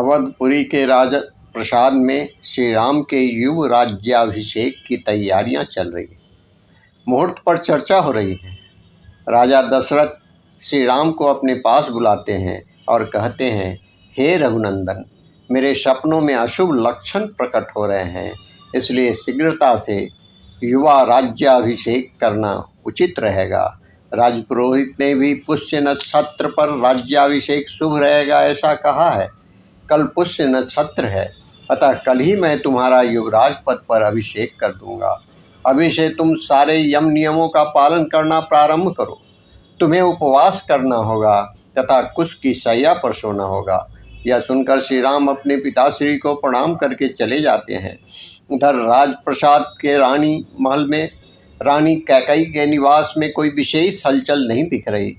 अवधपुरी के राज प्रसाद में श्री राम के युव राज्याभिषेक की तैयारियां चल रही हैं। मुहूर्त पर चर्चा हो रही है। राजा दशरथ श्री राम को अपने पास बुलाते हैं और कहते हैं, हे रघुनंदन, मेरे सपनों में अशुभ लक्षण प्रकट हो रहे हैं, इसलिए शीघ्रता से युवा राज्याभिषेक करना उचित रहेगा। राजपुरोहित ने भी पुष्य नक्षत्र पर राज्याभिषेक शुभ रहेगा ऐसा कहा है। कल पुष्य नक्षत्र है, अतः कल ही मैं तुम्हारा युवराज पद पर अभिषेक कर दूंगा। अभी से तुम सारे यम नियमों का पालन करना प्रारंभ करो। तुम्हें उपवास करना होगा तथा कुश की शैया पर सोना होगा। यह सुनकर श्री राम अपने पिताश्री को प्रणाम करके चले जाते हैं। उधर राजप्रसाद के रानी महल में रानी कैकई के निवास में कोई विशेष हलचल नहीं दिख रही।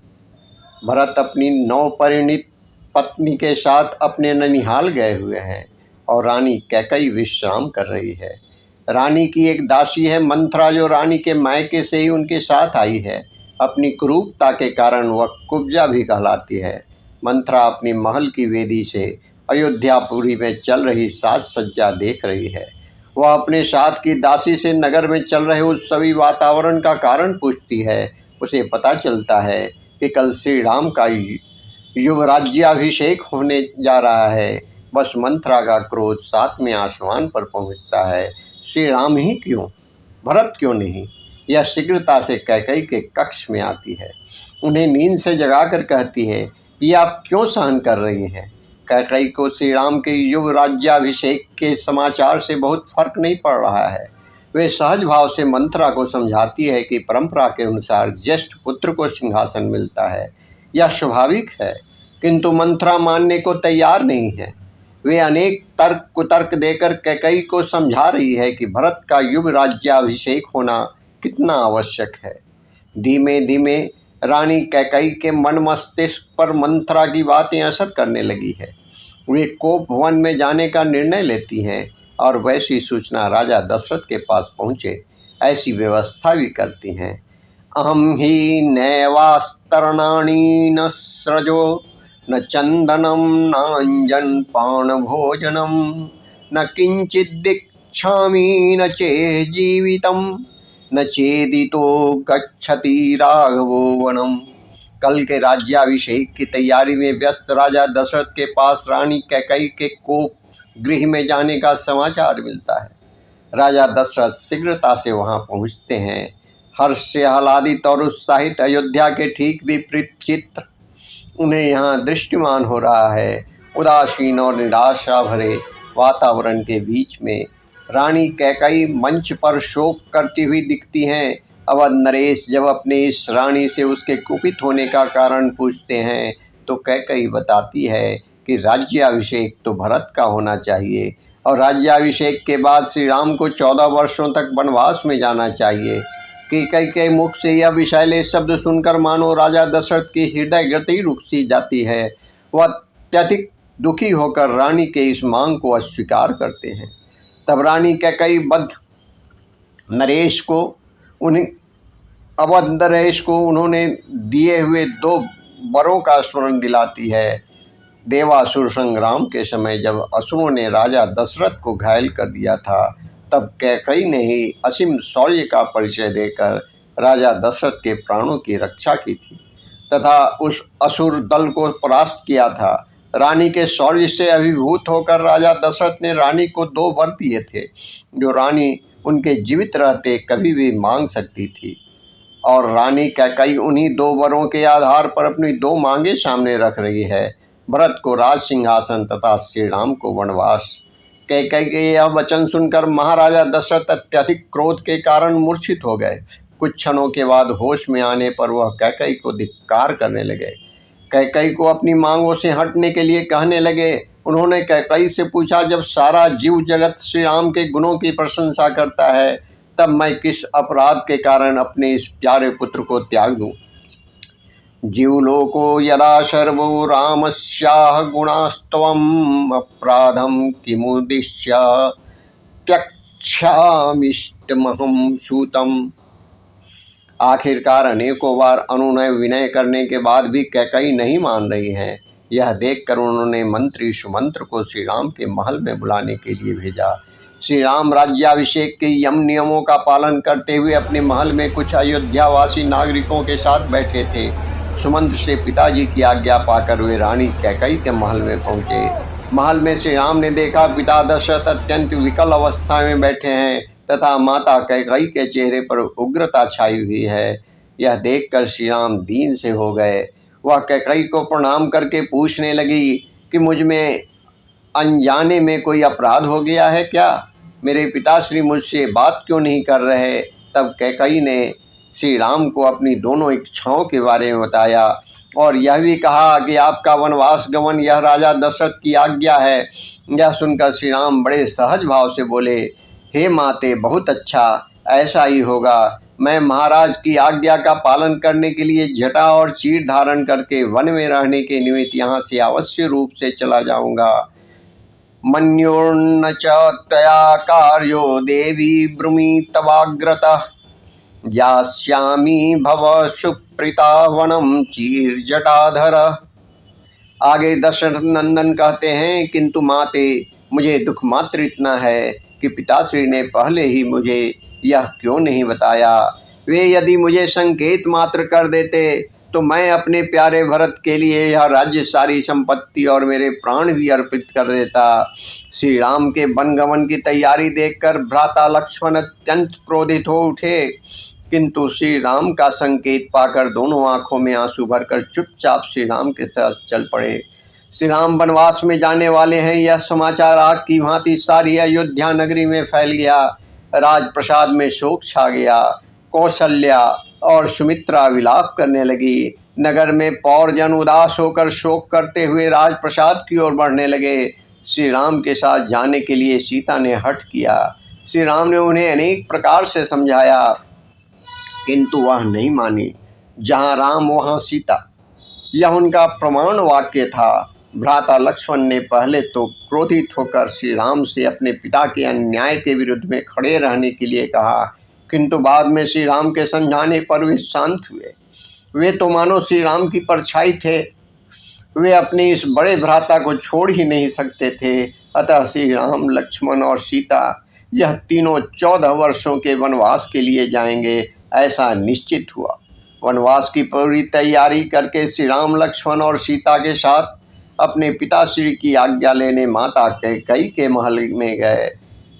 भरत अपनी नवपरिणीत पत्नी के साथ अपने ननिहाल गए हुए हैं और रानी कैकई विश्राम कर रही है। रानी की एक दासी है मंथरा, जो रानी के मायके से ही उनके साथ आई है। अपनी कुरूपता के कारण वह कुब्जा भी कहलाती है। मंथरा अपनी महल की वेदी से अयोध्यापुरी में चल रही साज सज्जा देख रही है। वह अपने साथ की दासी से नगर में चल रहे उत्सवी वातावरण का कारण पूछती है। उसे पता चलता है कि कल श्री राम का युवराज्याभिषेक होने जा रहा है। बस मंथरा का क्रोध सातवें आसमान पर पहुंचता है। श्री राम ही क्यों, भरत क्यों नहीं? यह शीघ्रता से कैकई के कक्ष में आती है। उन्हें नींद से जगाकर कहती है, ये आप क्यों सहन कर रही हैं? कैकई को श्री राम के युवराज्याभिषेक के समाचार से बहुत फर्क नहीं पड़ रहा है। वे सहज भाव से मंथरा को समझाती है कि परंपरा के अनुसार ज्येष्ठ पुत्र को सिंहासन मिलता है, यह स्वाभाविक है। किंतु मंथरा मानने को तैयार नहीं है। वे अनेक तर्क कुतर्क देकर कैकई को समझा रही है कि भरत का युवराज्याभिषेक होना कितना आवश्यक है। धीमे धीमे रानी कैकई के मन मस्तिष्क पर मंथरा की बातें असर करने लगी है। वे कोप भवन में जाने का निर्णय लेती हैं और वैसी सूचना राजा दशरथ के पास पहुँचे ऐसी व्यवस्था भी करती हैं। अहम ही नैवास्तरणानि न स्रजो न चंदनम नांजन पान भोजनम न किंचिदिच्छामि न चे जीवितम न चेदितो गच्छति राघवो वनम। कल के राज्याभिषेक की तैयारी में व्यस्त राजा दशरथ के पास रानी कैकई के कोप गृह में जाने का समाचार मिलता है। राजा दशरथ शीघ्रता से वहां पहुंचते हैं। हर्ष से आह्लादित और उत्साहित अयोध्या के ठीक विपरीत चित्र उन्हें यहाँ दृष्टिमान हो रहा है। उदासीन और निराशा भरे वातावरण के बीच में रानी कैकई मंच पर शोक करती हुई दिखती हैं। अवध नरेश जब अपने इस रानी से उसके कुपित होने का कारण पूछते हैं तो कैकई बताती है कि राज्याभिषेक तो भरत का होना चाहिए और राज्याभिषेक के बाद श्री राम को 14 वर्षों तक वनवास में जाना चाहिए। कैकई के मुख से यह विषैले शब्द सुनकर मानो राजा दशरथ की हृदय गति रुक सी जाती है। वह अत्यधिक दुखी होकर रानी के इस मांग को अस्वीकार करते हैं। तब रानी कैकई अवध नरेश को उन्होंने दिए हुए 2 वरों का स्मरण दिलाती है। देवासुर संग्राम के समय जब असुरों ने राजा दशरथ को घायल कर दिया था, तब कैकई ने ही असीम शौर्य का परिचय देकर राजा दशरथ के प्राणों की रक्षा की थी तथा उस असुर दल को परास्त किया था। रानी के शौर्य से अभिभूत होकर राजा दशरथ ने रानी को 2 वर दिए थे, जो रानी उनके जीवित रहते कभी भी मांग सकती थी। और रानी कैकई उन्हीं 2 वरों के आधार पर अपनी 2 मांगे सामने रख रही है, भरत को राज सिंहासन तथा श्री राम को वनवास। कैकई के यह वचन सुनकर महाराजा दशरथ अत्यधिक क्रोध के कारण मूर्छित हो गए। कुछ क्षणों के बाद होश में आने पर वह कैकई को धिक्कार करने लगे। कैकई को अपनी मांगों से हटने के लिए कहने लगे। उन्होंने कैकई से पूछा, जब सारा जीव जगत श्री राम के गुणों की प्रशंसा करता है, तब मैं किस अपराध के कारण अपने इस प्यारे पुत्र को त्याग दूं? जीवलोको यदा सर्वो रामस्याः गुणास्त्वम् अपराधं किमुद्दिश्य त्यक्ष्यामिष्टमहं सूतम्। आखिरकार अनेकों बार अनुनय विनय करने के बाद भी कैकई नहीं मान रही हैं। यह देखकर उन्होंने मंत्री सुमंत्र को श्री राम के महल में बुलाने के लिए भेजा। श्री राम राज्याभिषेक के यम नियमों का पालन करते हुए अपने महल में कुछ अयोध्यावासी नागरिकों के साथ बैठे थे। सुमंत्र से पिताजी की आज्ञा पाकर वे रानी कैकई के महल में पहुँचे। महल में श्री राम ने देखा पिता दशरथ अत्यंत विकल अवस्था में बैठे हैं तथा माता कैकई के चेहरे पर उग्रता छाई हुई है। यह देखकर श्री राम दीन से हो गए। वह कैकई को प्रणाम करके पूछने लगी कि मुझ में अनजाने में कोई अपराध हो गया है क्या? मेरे पिताश्री मुझसे बात क्यों नहीं कर रहे? तब कैकई ने श्री राम को अपनी दोनों इच्छाओं के बारे में बताया और यह भी कहा कि आपका वनवास गमन यह राजा दशरथ की आज्ञा है। यह सुनकर श्री राम बड़े सहज भाव से बोले, हे माते, बहुत अच्छा, ऐसा ही होगा। मैं महाराज की आज्ञा का पालन करने के लिए जटा और चीर धारण करके वन में रहने के निमित्त यहाँ से अवश्य रूप से चला जाऊंगा। मन्योर्न च त्वया कार्यो देवी ब्रूमि तवाग्रतः यास्यामि भव सुप्रीता वनम चीर जटाधर। आगे दशरथ नंदन कहते हैं, किंतु माते, मुझे दुख मात्र इतना है कि पिताश्री ने पहले ही मुझे यह क्यों नहीं बताया। वे यदि मुझे संकेत मात्र कर देते तो मैं अपने प्यारे भरत के लिए यह राज्य, सारी संपत्ति और मेरे प्राण भी अर्पित कर देता। श्री राम के वनगमन की तैयारी देखकर भ्राता लक्ष्मण अत्यंत क्रोधित हो उठे, किंतु श्री राम का संकेत पाकर दोनों आंखों में आंसू भरकर चुपचाप श्री राम के साथ चल पड़े। श्री राम वनवास में जाने वाले हैं, यह समाचार आग की भांति सारी अयोध्या नगरी में फैल गया। राजप्रसाद में शोक छा गया। कौशल्या और सुमित्रा विलाप करने लगी। नगर में पौरजन उदास होकर शोक करते हुए राजप्रसाद की ओर बढ़ने लगे। श्री राम के साथ जाने के लिए सीता ने हठ किया। श्री राम ने उन्हें अनेक प्रकार से समझाया, किंतु वह नहीं मानी। जहाँ राम वहाँ सीता, यह उनका प्रमाण वाक्य था। भ्राता लक्ष्मण ने पहले तो क्रोधित होकर श्री राम से अपने पिता के अन्याय के विरुद्ध में खड़े रहने के लिए कहा, किंतु बाद में श्री राम के समझाने पर वे शांत हुए। वे तो मानो श्री राम की परछाई थे। वे अपने इस बड़े भ्राता को छोड़ ही नहीं सकते थे। अतः श्री राम, लक्ष्मण और सीता यह तीनों 14 वर्षों के वनवास के लिए जाएंगे, ऐसा निश्चित हुआ। वनवास की पूरी तैयारी करके श्री राम, लक्ष्मण और सीता के साथ अपने पिताश्री की आज्ञा लेने माता कैकई के महल में गए।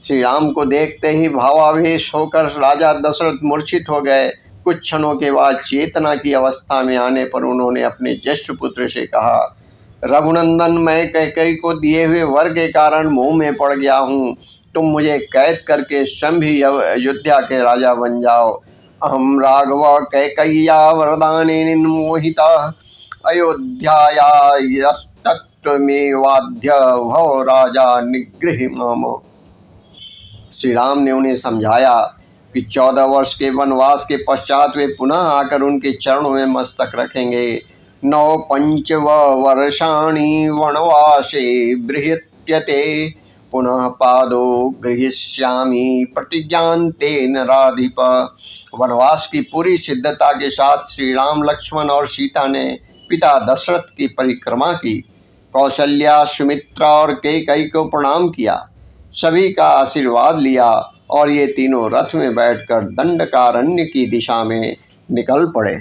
श्री राम को देखते ही भावावेश होकर राजा दशरथ मूर्छित हो गए। कुछ क्षणों के बाद चेतना की अवस्था में आने पर उन्होंने अपने ज्येष्ठ पुत्र से कहा, रघुनंदन, मैं कैकई को दिए हुए वर के कारण मोह में पड़ गया हूँ। तुम मुझे कैद करके स्वयं भी अयोध्या के राजा बन जाओ। अहम राघव कैकय्या वरदानेन मोहिता अयोध्याया तत्त्वमेवाद्य भव राजा निगृह मम। श्री राम ने उन्हें समझाया कि 14 वर्ष के वनवास के पश्चात वे पुनः आकर उनके चरणों में मस्तक रखेंगे। 9 पंचव वर्षाणि वनवासे बृहत्यते पुनः पादो गृहीष्यामि प्रतिज्ञान्तेन राधिप। वनवास की पूरी सिद्धता के साथ श्री राम, लक्ष्मण और सीता ने पिता दशरथ की परिक्रमा की। कौशल्या, सुमित्रा और कैकई को प्रणाम किया, सभी का आशीर्वाद लिया और ये तीनों रथ में बैठकर दंडकारण्य की दिशा में निकल पड़े।